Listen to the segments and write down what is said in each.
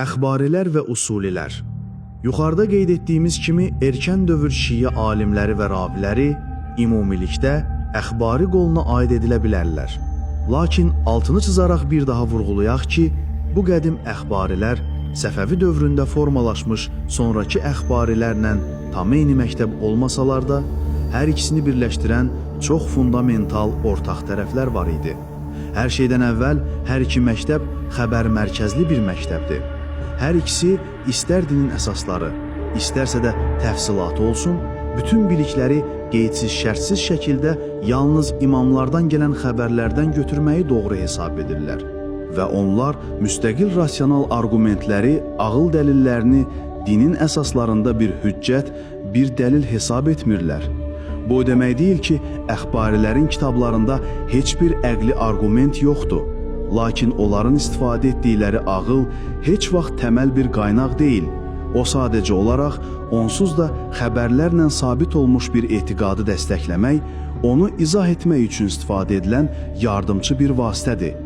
Əxbarilər və usulilər. Yuxarıda qeyd etdiyimiz kimi erkən dövr şiə alimləri və raviləri ümumilikdə əxbari qoluna aid edilə bilərlər. Lakin altını çizaraq bir daha vurğulayaq ki, bu qədim əxbarilər Səfəvi dövründə formalaşmış sonrakı əxbarilərlə tam eyni məktəb olmasalar da, hər ikisini birləşdirən çox fundamental ortaq tərəflər var idi. Hər şeydən əvvəl hər iki məktəb xəbər mərkəzli bir məktəbdir. Hər ikisi istər dinin əsasları, istərsə də təfsilatı olsun, bütün bilikləri qeydsiz şərtsiz şəkildə yalnız imamlardan gələn xəbərlərdən götürməyi doğru hesab edirlər. Və onlar müstəqil rasional arqumentləri, ağıl dəlillərini dinin əsaslarında bir hüccət, bir dəlil hesab etmirlər. Bu o demək deyil ki, əxbarilərin kitablarında heç bir əqli arqument yoxdur. Lakin onların istifadə etdikləri ağıl heç vaxt təməl bir qaynaq deyil. O sadəcə olaraq onsuz da xəbərlərlə sabit olmuş bir etiqadı dəstəkləmək, onu izah etmək üçün istifadə edilən yardımçı bir vasitədir.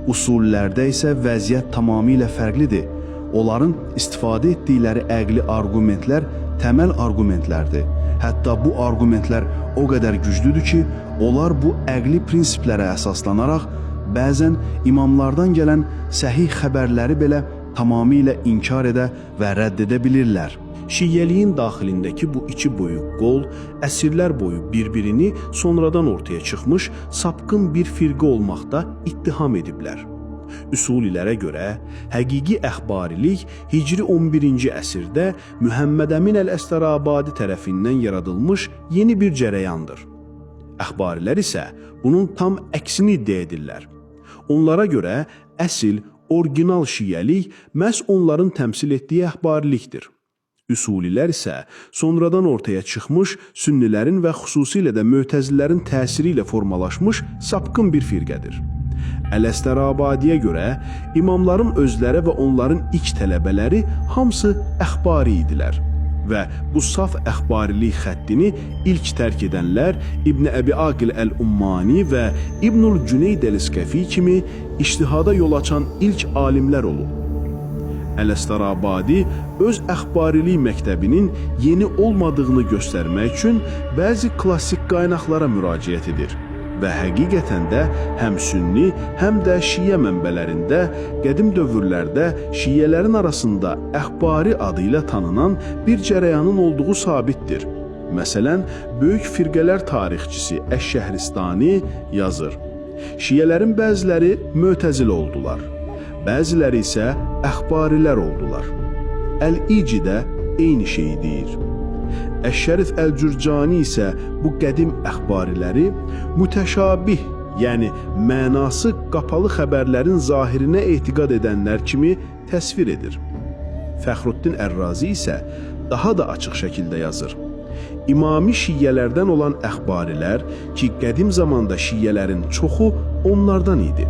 Usullərdə isə vəziyyət tamamilə fərqlidir. Onların istifadə etdikləri əqli arqumentlər təməl arqumentlərdir. Hətta bu arqumentlər o qədər güclüdür ki, onlar bu əqli prinsiplərə əsaslanaraq bəzən imamlardan gələn səhih xəbərləri belə tamamilə inkar edə və rədd edə bilirlər. Şiyyəliyin daxilindəki bu iki böyük qol əsrlər boyu bir-birini sonradan ortaya çıxmış sapqın bir firqə olmaqda ittiham ediblər. Üsulilərə görə həqiqi əxbarilik Hicri 11-ci əsrdə Mühəmməd Əmin Əl-Əstarabadi tərəfindən yaradılmış yeni bir cərəyandır. Əxbarilər isə bunun tam əksini iddia edirlər. Onlara görə əsl, orijinal şiəlik məhz onların təmsil etdiyi əxbarilikdir. Üsulilər isə sonradan ortaya çıxmış sünnilərin və xüsusilə də mötəzilərin təsiri ilə formalaşmış sapqın bir firqədir. Əl-Əstarabadiyə görə imamların özləri və onların ilk tələbələri hamısı əxbari idilər və bu saf əxbarilik xəttini ilk tərk edənlər İbn Əbi Aqil Əl-Ummani və İbnül Cüneyd Əl-İskəfi kimi ictihada yol açan ilk alimlər olub. Əl-Əstarabadi öz əxbarilik məktəbinin yeni olmadığını göstərmək üçün bəzi klassik qaynaqlara müraciət edir və həqiqətən də həm sünni, həm də şiə mənbələrində qədim dövrlərdə şiələrin arasında əxbari adı ilə tanınan bir cərəyanın olduğu sabitdir. Məsələn, böyük firqələr tarixçisi Əş-Şəhristani yazır: Şiələrin bəziləri mötəzil oldular, bəziləri isə əxbarilər oldular. Əl-İci də eyni şeyi deyir. Əş-Şərif Əl-Cürcani isə bu qədim əxbariləri mütəşabih, yəni mənası qapalı xəbərlərin zahirinə etiqad edənlər kimi təsvir edir. Fəxruddin Ər-Razi isə daha da açıq şəkildə yazır. İmami şiələrdən olan əxbarilər ki, qədim zamanda şiələrin çoxu onlardan idi.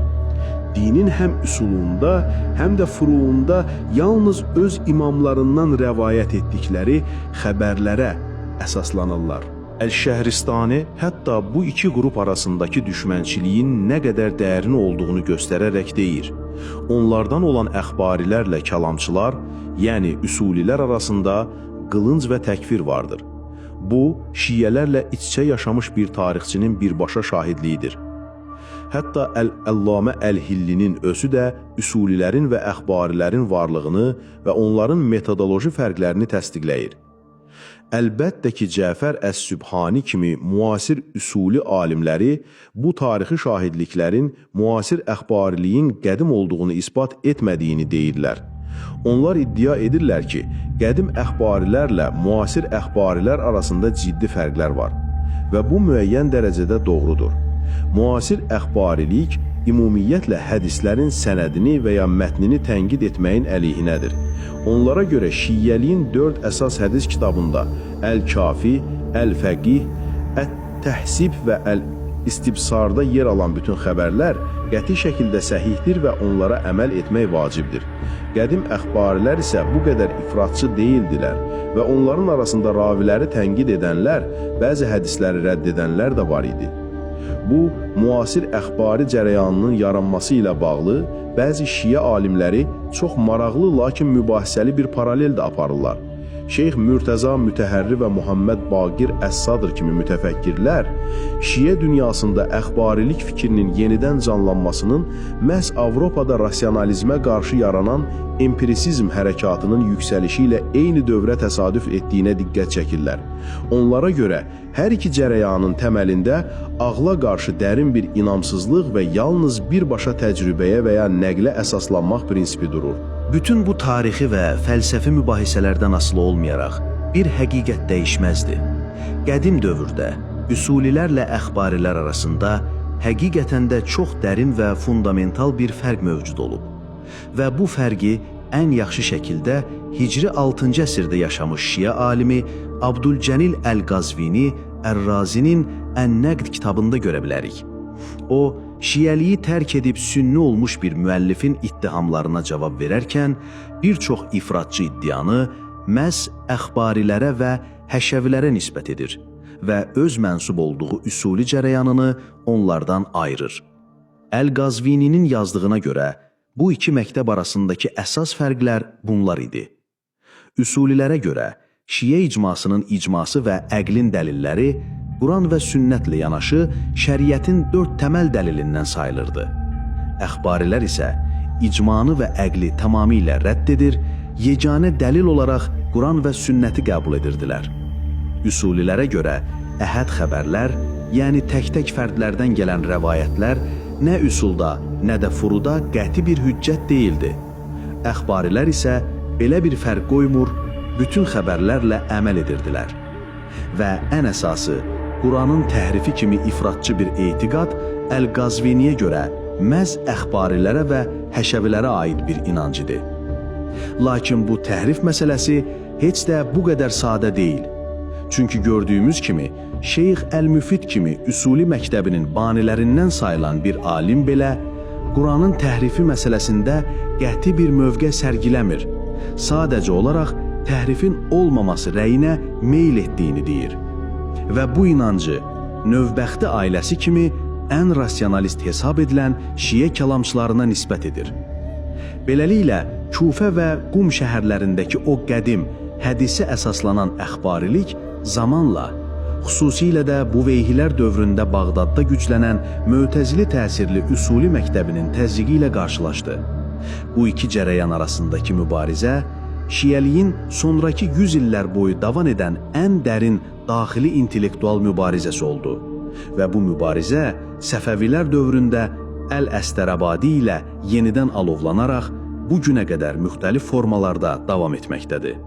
Dinin həm üsulunda, həm də furuunda yalnız öz imamlarından rəvayət etdikləri xəbərlərə əsaslanırlar. Əl-Şəhristani hətta bu iki qrup arasındakı düşmənçiliyin nə qədər dərin olduğunu göstərərək deyir. Onlardan olan əxbarilərlə kəlamçılar, yəni üsulilər arasında qılınc və təkfir vardır. Bu, şiələrlə iç-içə yaşamış bir tarixçinin birbaşa şahidliyidir. Hətta Əl-Əllamə Əl-Hillinin özü də üsulilərin və əxbarilərin varlığını və onların metodoloji fərqlərini təsdiqləyir. Əlbəttə ki, Cəfər Əs-Sübhani kimi müasir üsuli alimləri bu tarixi şahidliklərin müasir əxbariliyin qədim olduğunu isbat etmədiyini deyirlər. Onlar iddia edirlər ki, qədim əxbarilərlə müasir əxbarilər arasında ciddi fərqlər var və bu müəyyən dərəcədə doğrudur. Müasir əxbarilik ümumiyyətlə hədislərin sənədini və ya mətnini tənqid etməyin əleyhinədir. Onlara görə şiəliyin 4 əsas hədis kitabında Əl-Kafi, Əl-Fəqih, Ət-Təhsib və Əl-İstibsarda yer alan bütün xəbərlər qəti şəkildə səhihdir və onlara əməl etmək vacibdir. Qədim əxbarilər isə bu qədər ifratçı deyildilər və onların arasında raviləri tənqid edənlər, bəzi hədisləri rədd edənlər də var idi. Bu, müasir əxbari cərəyanının yaranması ilə bağlı bəzi şiə alimləri çox maraqlı, lakin mübahisəli bir paralel də aparırlar. Şeyx Mürtəza Mütəhərri və Muhammed Baqir Əs-Sadr kimi mütəfəkkirlər şiə dünyasında əxbarilik fikrinin yenidən canlanmasının məhz Avropada rasionalizmə qarşı yaranan empirisizm hərəkatının yüksəlişi ilə eyni dövrə təsadüf etdiyinə diqqət çəkirlər. Onlara görə hər iki cərəyanın təməlində ağla qarşı dərin bir inamsızlıq və yalnız birbaşa təcrübəyə və ya nəqlə əsaslanmaq prinsipi durur. Bütün bu tarixi və fəlsəfi mübahisələrdən asılı olmayaraq bir həqiqət dəyişməzdir. Qədim dövrdə üsulilərlə əxbarilər arasında həqiqətən də çox dərin və fundamental bir fərq mövcud olub. Və bu fərqi ən yaxşı şəkildə Hicri 6-cı əsrdə yaşamış şiə alimi Abdülcənil Əl-Qazvini Ər-Razinin Ən-Nəqd kitabında görə bilərik. O, şiəliyi tərk edib sünni olmuş bir müəllifin ittihamlarına cavab verərkən bir çox ifratçı iddianı məhz əxbarilərə və həşəvilərə nisbət edir və öz mənsub olduğu üsuli cərəyanını onlardan ayırır. Əl-Qazvininin yazdığına görə bu iki məktəb arasındakı əsas fərqlər bunlar idi. Üsulilərə görə şiə icmasının icması və əqlin dəlilləri Quran və sünnətlə yanaşı şəriətin 4 təməl dəlilindən sayılırdı. Əxbarilər isə icmanı və əqli tamamilə rədd edir, yeganə dəlil olaraq Quran və sünnəti qəbul edirdilər. Üsulilərə görə əhəd xəbərlər, yəni tək-tək fərdlərdən gələn rəvayətlər nə üsulda, nə də furuda qəti bir hüccət deyildi. Əxbarilər isə belə bir fərq qoymur, bütün xəbərlərlə əməl edirdilər. Və ən əsası, Quranın təhrifi kimi ifratçı bir etiqad Əl-Qazviniyə görə məhz əxbarilərə və həşəvilərə aid bir inanc idi. Lakin bu təhrif məsələsi heç də bu qədər sadə deyil. Çünki gördüyümüz kimi, Şeyx Əl-Müfid kimi üsuli məktəbinin banilərindən sayılan bir alim belə Quranın təhrifi məsələsində qəti bir mövqe sərgiləmir. Sadəcə olaraq təhrifin olmaması rəyinə meyl etdiyini deyir. Və bu inancı növbəxti ailəsi kimi ən rasionalist hesab edilən şiə kəlamçılarına nisbət edir. Beləliklə, Kufə və Qum şəhərlərindəki o qədim, hədisə əsaslanan əxbarilik zamanla, xüsusilə də bu veyhilər dövründə Bağdadda güclənən Mötəzili təsirli üsuli məktəbinin təzyiqi ilə qarşılaşdı. Bu iki cərəyan arasındakı mübarizə, şiəliyin sonraki 100 illər boyu davam edən ən dərin daxili intellektual mübarizəsi oldu. Və bu mübarizə Səfəvilər dövründə Əl-Əstərəbadi ilə yenidən alovlanaraq bu günə qədər müxtəlif formalarda davam etməkdədir.